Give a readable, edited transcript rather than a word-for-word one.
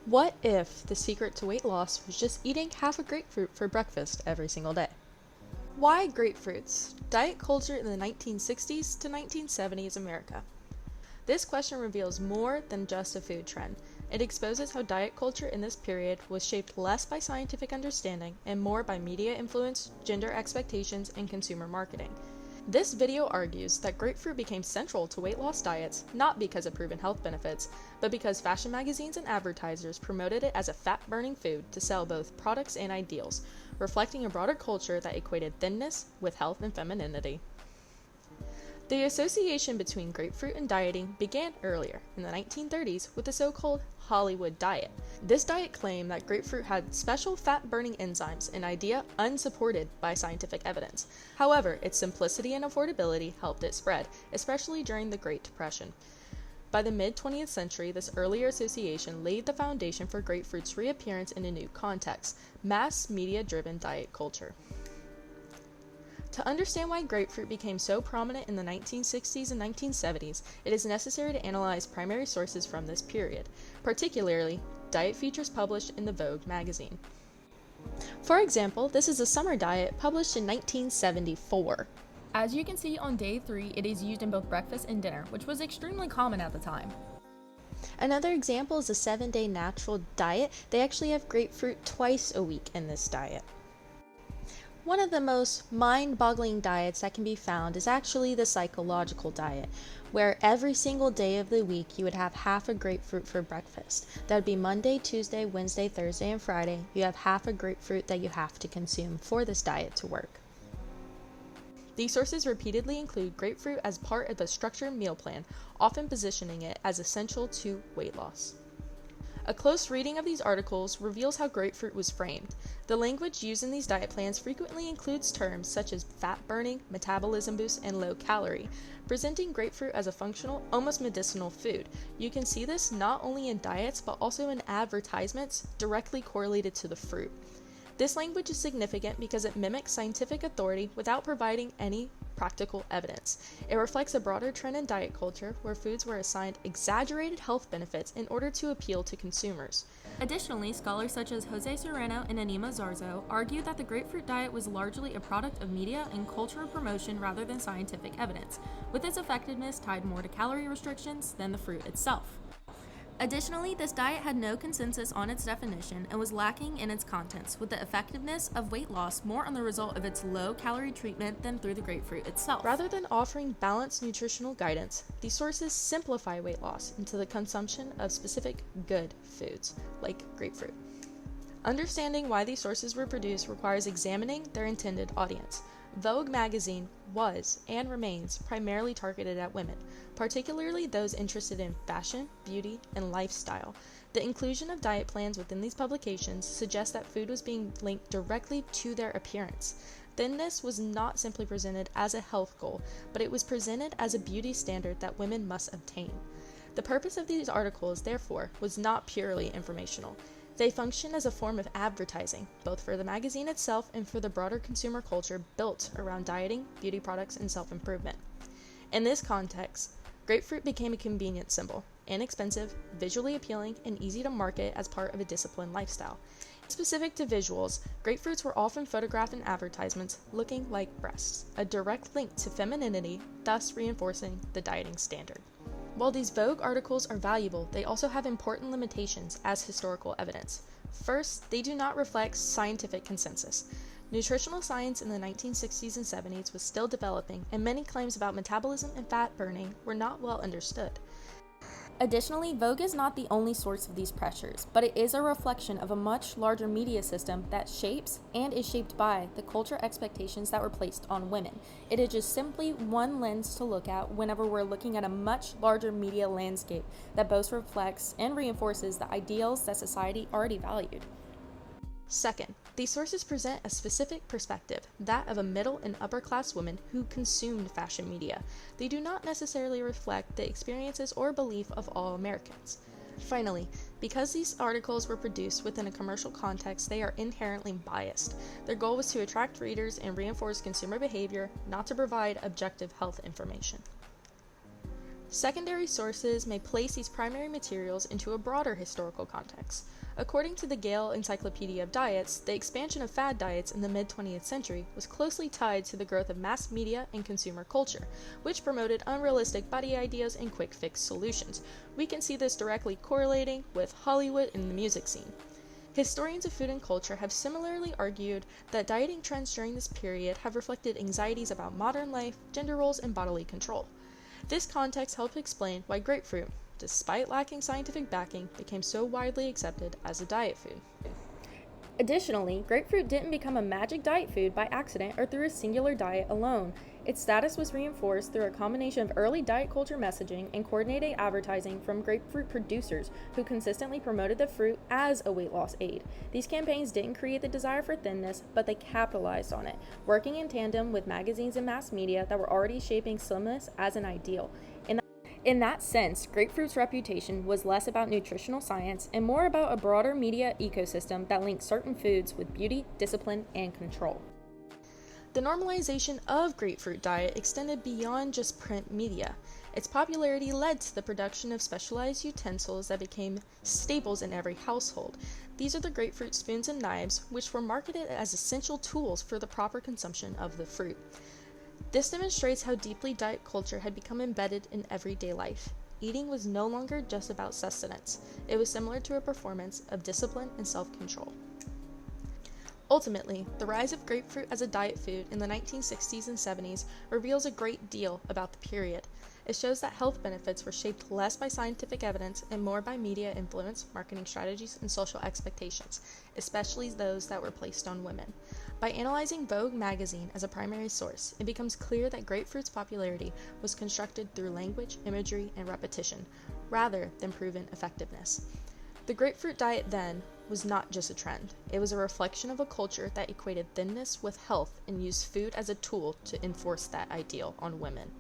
What if the secret to weight loss was just eating half a grapefruit for breakfast every single day? Why grapefruits? Diet culture in the 1960s to 1970s America. This question reveals more than just a food trend. It exposes how diet culture in this period was shaped less by scientific understanding and more by media influence, gender expectations, and consumer marketing. This video argues that grapefruit became central to weight loss diets not because of proven health benefits, but because fashion magazines and advertisers promoted it as a fat-burning food to sell both products and ideals, reflecting a broader culture that equated thinness with health and femininity. The association between grapefruit and dieting began earlier, in the 1930s, with the so-called Hollywood diet. This diet claimed that grapefruit had special fat-burning enzymes, an idea unsupported by scientific evidence. However, its simplicity and affordability helped it spread, especially during the Great Depression. By the mid-20th century, this earlier association laid the foundation for grapefruit's reappearance in a new context, mass media-driven diet culture. To understand why grapefruit became so prominent in the 1960s and 1970s, it is necessary to analyze primary sources from this period, particularly diet features published in the Vogue magazine. For example, this is a summer diet published in 1974. As you can see on day 3, it is used in both breakfast and dinner, which was extremely common at the time. Another example is a 7-day natural diet. They actually have grapefruit twice a week in this diet. One of the most mind-boggling diets that can be found is actually the psychological diet, where every single day of the week you would have half a grapefruit for breakfast. That would be Monday, Tuesday, Wednesday, Thursday, and Friday. You have half a grapefruit that you have to consume for this diet to work. These sources repeatedly include grapefruit as part of a structured meal plan, often positioning it as essential to weight loss. A close reading of these articles reveals how grapefruit was framed. The language used in these diet plans frequently includes terms such as fat burning, metabolism boost, and low calorie, presenting grapefruit as a functional, almost medicinal food. You can see this not only in diets but also in advertisements directly correlated to the fruit. This language is significant because it mimics scientific authority without providing any practical evidence. It reflects a broader trend in diet culture where foods were assigned exaggerated health benefits in order to appeal to consumers. Additionally, scholars such as Jose Serrano and Anima Zarzo argue that the grapefruit diet was largely a product of media and cultural promotion rather than scientific evidence, with its effectiveness tied more to calorie restrictions than the fruit itself. Additionally, this diet had no consensus on its definition and was lacking in its contents, with the effectiveness of weight loss more on the result of its low-calorie treatment than through the grapefruit itself. Rather than offering balanced nutritional guidance, these sources simplify weight loss into the consumption of specific good foods, like grapefruit. Understanding why these sources were produced requires examining their intended audience. Vogue magazine was and remains primarily targeted at women, particularly those interested in fashion, beauty, and lifestyle. The inclusion of diet plans within these publications suggests that food was being linked directly to their appearance. Thinness was not simply presented as a health goal, but it was presented as a beauty standard that women must obtain. The purpose of these articles, therefore, was not purely informational. They function as a form of advertising, both for the magazine itself and for the broader consumer culture built around dieting, beauty products, and self-improvement. In this context, grapefruit became a convenience symbol, inexpensive, visually appealing, and easy to market as part of a disciplined lifestyle. Specific to visuals, grapefruits were often photographed in advertisements looking like breasts, a direct link to femininity, thus reinforcing the dieting standard. While these Vogue articles are valuable, they also have important limitations as historical evidence. First, they do not reflect scientific consensus. Nutritional science in the 1960s and 70s was still developing, and many claims about metabolism and fat burning were not well understood. Additionally, Vogue is not the only source of these pressures, but it is a reflection of a much larger media system that shapes and is shaped by the cultural expectations that were placed on women. It is just simply one lens to look at whenever we're looking at a much larger media landscape that both reflects and reinforces the ideals that society already valued. Second, these sources present a specific perspective, that of a middle and upper-class woman who consumed fashion media. They do not necessarily reflect the experiences or belief of all Americans. Finally, because these articles were produced within a commercial context, they are inherently biased. Their goal was to attract readers and reinforce consumer behavior, not to provide objective health information. Secondary sources may place these primary materials into a broader historical context. According to the Gale Encyclopedia of Diets, the expansion of fad diets in the mid-20th century was closely tied to the growth of mass media and consumer culture, which promoted unrealistic body ideas and quick-fix solutions. We can see this directly correlating with Hollywood and the music scene. Historians of food and culture have similarly argued that dieting trends during this period have reflected anxieties about modern life, gender roles, and bodily control. This context helps explain why grapefruit, despite lacking scientific backing, became so widely accepted as a diet food. Additionally, grapefruit didn't become a magic diet food by accident or through a singular diet alone. Its status was reinforced through a combination of early diet culture messaging and coordinated advertising from grapefruit producers who consistently promoted the fruit as a weight loss aid. These campaigns didn't create the desire for thinness, but they capitalized on it, working in tandem with magazines and mass media that were already shaping slimness as an ideal. In that sense, grapefruit's reputation was less about nutritional science and more about a broader media ecosystem that linked certain foods with beauty, discipline, and control. The normalization of grapefruit diet extended beyond just print media. Its popularity led to the production of specialized utensils that became staples in every household. These are the grapefruit spoons and knives, which were marketed as essential tools for the proper consumption of the fruit. This demonstrates how deeply diet culture had become embedded in everyday life. Eating was no longer just about sustenance. It was similar to a performance of discipline and self-control. Ultimately, the rise of grapefruit as a diet food in the 1960s and 70s reveals a great deal about the period. It shows that health benefits were shaped less by scientific evidence and more by media influence, marketing strategies, and social expectations, especially those that were placed on women. By analyzing Vogue magazine as a primary source, it becomes clear that grapefruit's popularity was constructed through language, imagery, and repetition, rather than proven effectiveness. The grapefruit diet then was not just a trend. It was a reflection of a culture that equated thinness with health and used food as a tool to enforce that ideal on women.